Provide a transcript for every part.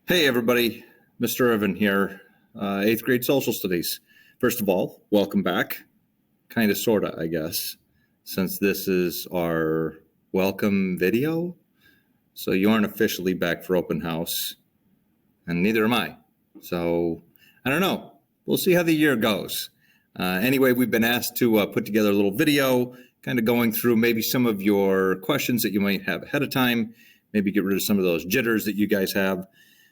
Hey everybody, Mr. Irvin here, 8th grade social studies. First of all, welcome back. Kind of, sort of, I guess, since this is our welcome video. So you aren't officially back for open house, and neither am I. So I don't know. We'll see how the year goes. Anyway, we've been asked to put together a little video, kind of going through maybe some of your questions that you might have ahead of time, maybe get rid of some of those jitters that you guys have.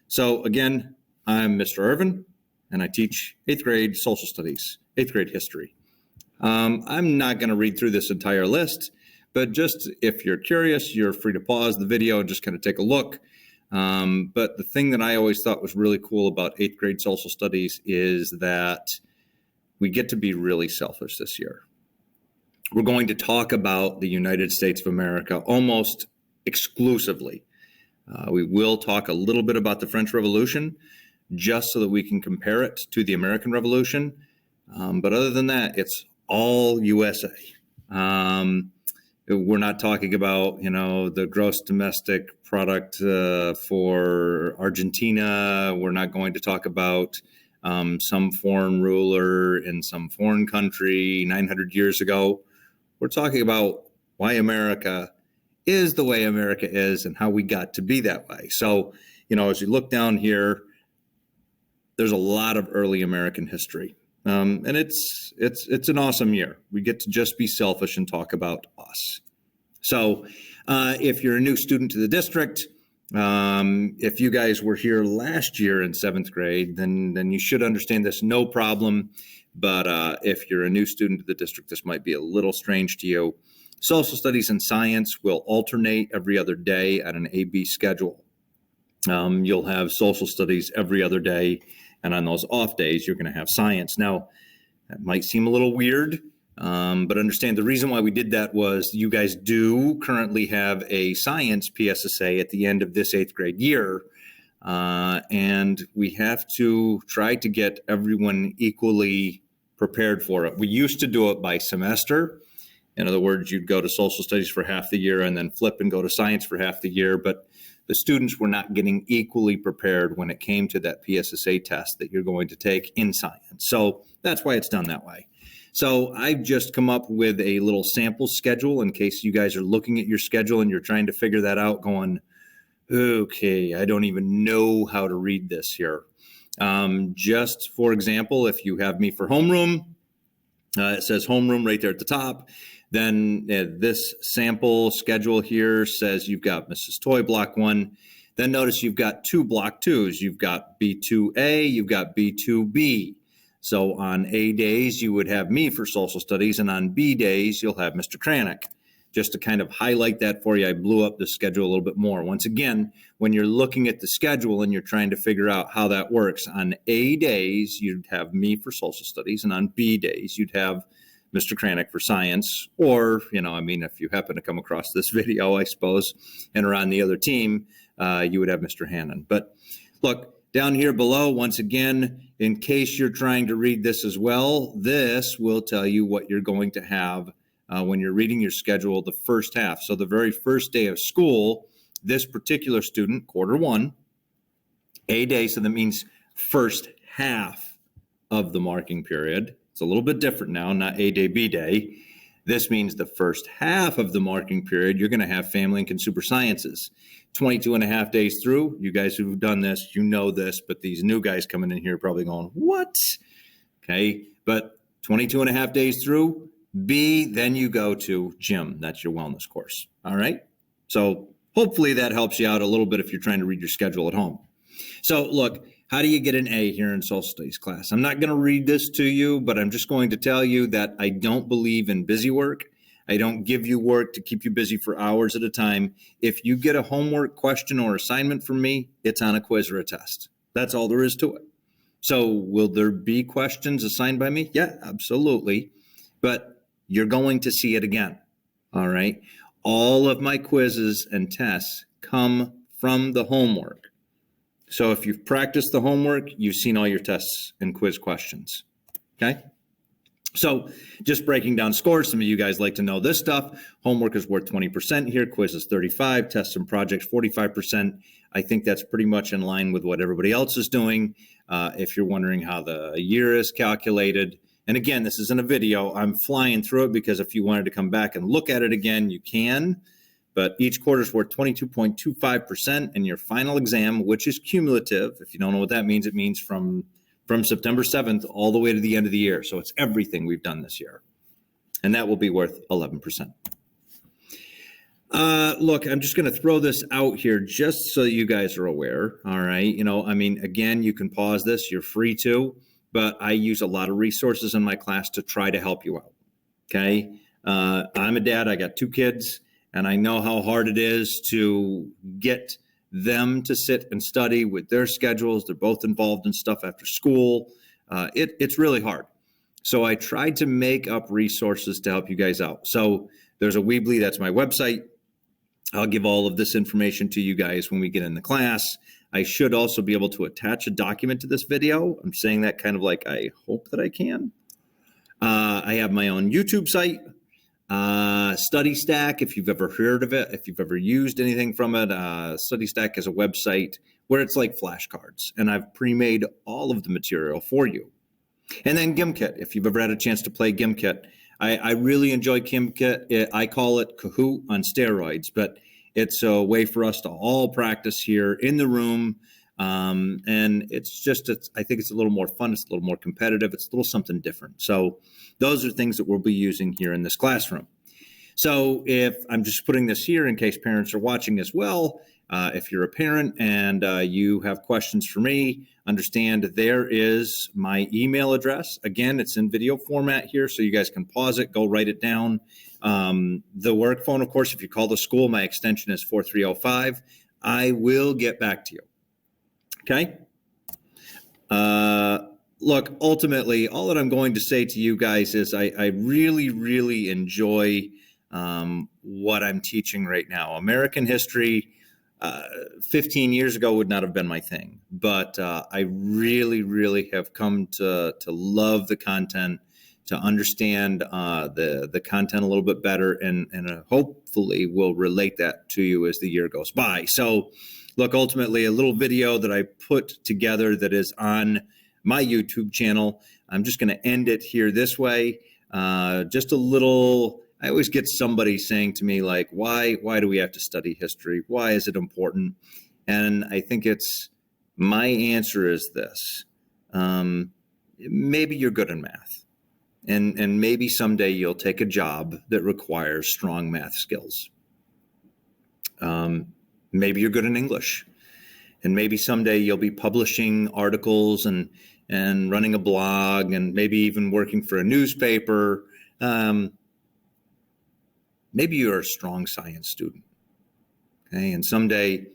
So again, I'm Mr. Irvin, and I teach 8th grade social studies, 8th grade history. I'm not going to read through this entire list, but just if you're curious, you're free to pause the video and just kind of take a look. But the thing that I always thought was really cool about 8th grade social studies is that we get to be really selfish this year. We're going to talk about the United States of America almost exclusively. We will talk a little bit about the French Revolution, just so that we can compare it to the American Revolution. But other than that, it's all USA. We're not talking about, the gross domestic product for Argentina. We're not going to talk about some foreign ruler in some foreign country 900 years ago. We're talking about why America is the way America is and how we got to be that way. So, as you look down here, there's a lot of early American history. And it's an awesome year. We get to just be selfish and talk about us. So if you're a new student to the district, if you guys were here last year in 7th grade, then you should understand this no problem. But if you're a new student to the district, this might be a little strange to you. Social studies and science will alternate every other day at an A-B schedule. You'll have social studies every other day, and on those off days, you're going to have science. Now, that might seem a little weird, but understand the reason why we did that was you guys do currently have a science PSSA at the end of this 8th grade year, and we have to try to get everyone equally prepared for it. We used to do it by semester. In other words, you'd go to social studies for half the year and then flip and go to science for half the year. But the students were not getting equally prepared when it came to that PSSA test that you're going to take in science. So that's why it's done that way. So I've just come up with a little sample schedule in case you guys are looking at your schedule and you're trying to figure that out going, okay, I don't even know how to read this here. Just for example, if you have me for homeroom, it says homeroom right there at the top. Then this sample schedule here says you've got Mrs. Toy block 1. Then notice you've got 2 block 2s. You've got B2A, you've got B2B. So on A days, you would have me for social studies, and on B days, you'll have Mr. Kranick. Just to kind of highlight that for you, I blew up the schedule a little bit more. Once again, when you're looking at the schedule and you're trying to figure out how that works, on A days, you'd have me for social studies, and on B days, you'd have Mr. Kranick for science, or, if you happen to come across this video, I suppose, and are on the other team, you would have Mr. Hannon. But look, down here below, once again, in case you're trying to read this as well, this will tell you what you're going to have when you're reading your schedule the first half. So the very first day of school, this particular student, quarter 1, A day, so that means first half of the marking period. It's a little bit different now, not A day, B day. This means the first half of the marking period, you're going to have family and consumer sciences. 22 and a half days through, you guys who've done this, you know this, but these new guys coming in here are probably going, what? Okay, but 22 and a half days through, B, then you go to gym. That's your wellness course. All right. So hopefully that helps you out a little bit if you're trying to read your schedule at home. So look, how do you get an A here in social studies class? I'm not going to read this to you, but I'm just going to tell you that I don't believe in busy work. I don't give you work to keep you busy for hours at a time. If you get a homework question or assignment from me, it's on a quiz or a test. That's all there is to it. So will there be questions assigned by me? Yeah, absolutely. But you're going to see it again. All right. All of my quizzes and tests come from the homework. So if you've practiced the homework, you've seen all your tests and quiz questions. Okay. So just breaking down scores, some of you guys like to know this stuff. Homework is worth 20% here. Quiz is 35%. Tests and projects, 45%. I think that's pretty much in line with what everybody else is doing. If you're wondering how the year is calculated, and again, this isn't a video, I'm flying through it because if you wanted to come back and look at it again, you can. But each quarter is worth 22.25% in your final exam, which is cumulative. If you don't know what that means, it means from September 7th all the way to the end of the year. So it's everything we've done this year. And that will be worth 11%. Look, I'm just going to throw this out here just so you guys are aware. All right. Again, you can pause this. You're free to. But I use a lot of resources in my class to try to help you out. Okay. I'm a dad. I got 2 kids. And I know how hard it is to get them to sit and study with their schedules. They're both involved in stuff after school. It's really hard. So I tried to make up resources to help you guys out. So there's a Weebly, that's my website. I'll give all of this information to you guys when we get in the class. I should also be able to attach a document to this video. I'm saying that kind of like I hope that I can. I have my own YouTube site. StudyStack, if you've ever heard of it, if you've ever used anything from it, StudyStack is a website where it's like flashcards, and I've pre-made all of the material for you. And then Gimkit, if you've ever had a chance to play Gimkit. I really enjoy Gimkit. I call it Kahoot on steroids, but it's a way for us to all practice here in the room. And I think it's a little more fun. It's a little more competitive. It's a little something different. So those are things that we'll be using here in this classroom. So if I'm just putting this here in case parents are watching as well, if you're a parent and you have questions for me, understand there is my email address. Again, it's in video format here, so you guys can pause it, go write it down. The work phone, of course, if you call the school, my extension is 4305. I will get back to you. Okay? Look, ultimately, all that I'm going to say to you guys is I really, really enjoy what I'm teaching right now. American history, 15 years ago would not have been my thing, but I really, really have come to love the content, to understand the content a little bit better, and hopefully will relate that to you as the year goes by. So, look, ultimately, a little video that I put together that is on my YouTube channel. I'm just going to end it here this way. Just a little. I always get somebody saying to me, like, why do we have to study history? Why is it important? And I think my answer is this. Maybe you're good in math. And maybe someday you'll take a job that requires strong math skills. Maybe you're good in English. And maybe someday you'll be publishing articles and running a blog and maybe even working for a newspaper. Maybe you're a strong science student, okay? And someday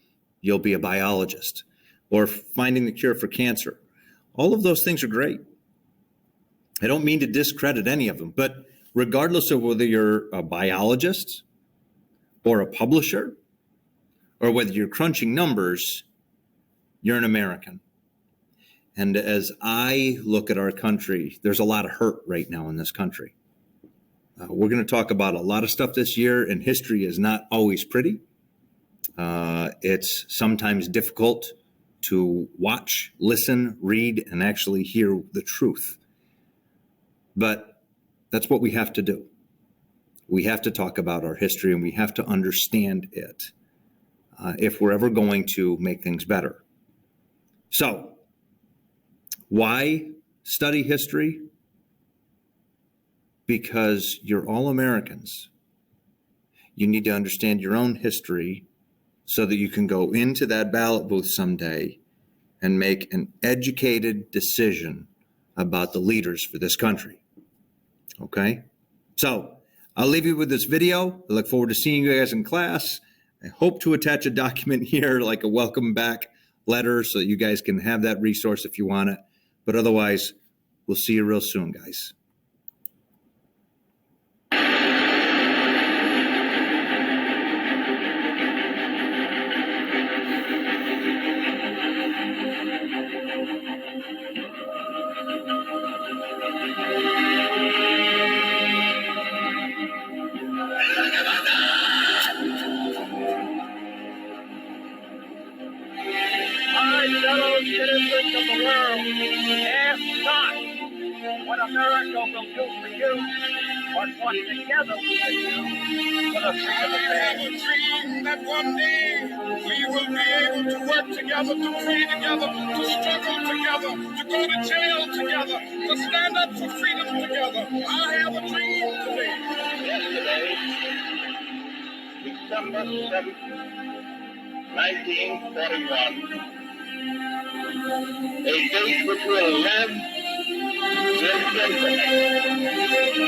you'll be a biologist or finding the cure for cancer. All of those things are great. I don't mean to discredit any of them, but regardless of whether you're a biologist or a publisher or whether you're crunching numbers, you're an American. And as I look at our country, there's a lot of hurt right now in this country. We're going to talk about a lot of stuff this year, and history is not always pretty. It's sometimes difficult to watch, listen, read, and actually hear the truth. But that's what we have to do. We have to talk about our history, and we have to understand it if we're ever going to make things better. So, why study history? Because you're all Americans. You need to understand your own history so that you can go into that ballot booth someday and make an educated decision about the leaders for this country. Okay? So, I'll leave you with this video. I look forward to seeing you guys in class. I hope to attach a document here, like a welcome back letter, so that you guys can have that resource if you want it. But otherwise, we'll see you real soon, guys. fellow citizens of the world, ask not what America will do for you, but what together we can do for the freedom of man. I have a dream that one day we will be able to work together, to pray together, to struggle together, to go to jail together, to stand up for freedom together. I have a dream today. Yesterday, December 7th, 1941, a date which will live in infamy.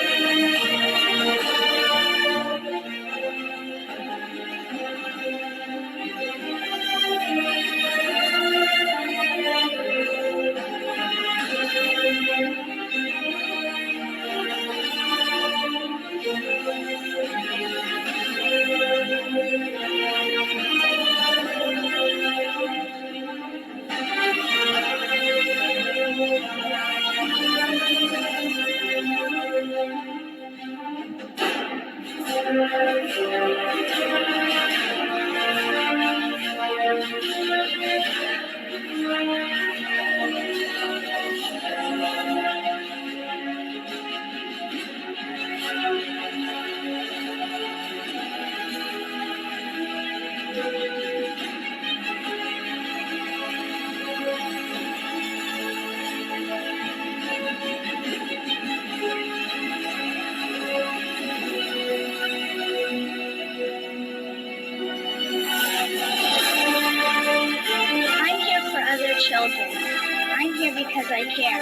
Children. I'm here because I care.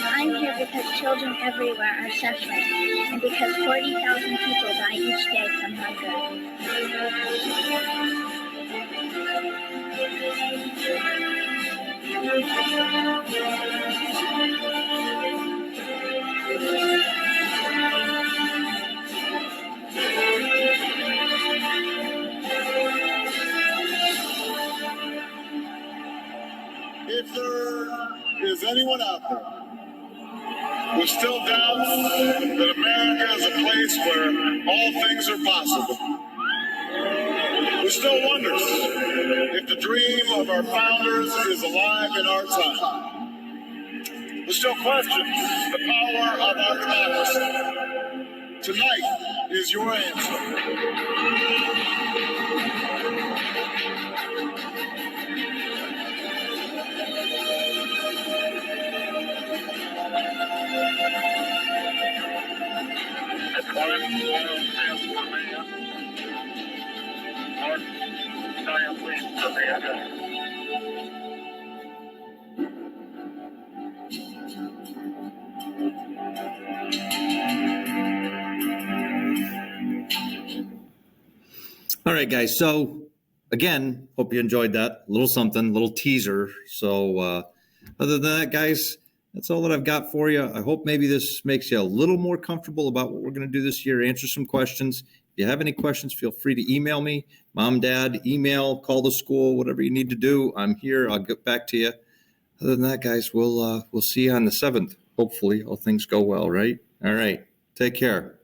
I'm here because children everywhere are suffering, and because 40,000 people die each day from hunger. If there is anyone out there who still doubts that America is a place where all things are possible, who still wonders if the dream of our founders is alive in our time, who still questions the power of our democracy, tonight is your answer. All right, guys. So again, hope you enjoyed that little something, little teaser. So other than that, guys, that's all that I've got for you. I hope maybe this makes you a little more comfortable about what we're going to do this year, answer some questions. If you have any questions, feel free to email me, mom, dad, email, call the school, whatever you need to do. I'm here. I'll get back to you. Other than that, guys, we'll see you on the 7th. Hopefully all things go well, right? All right. Take care.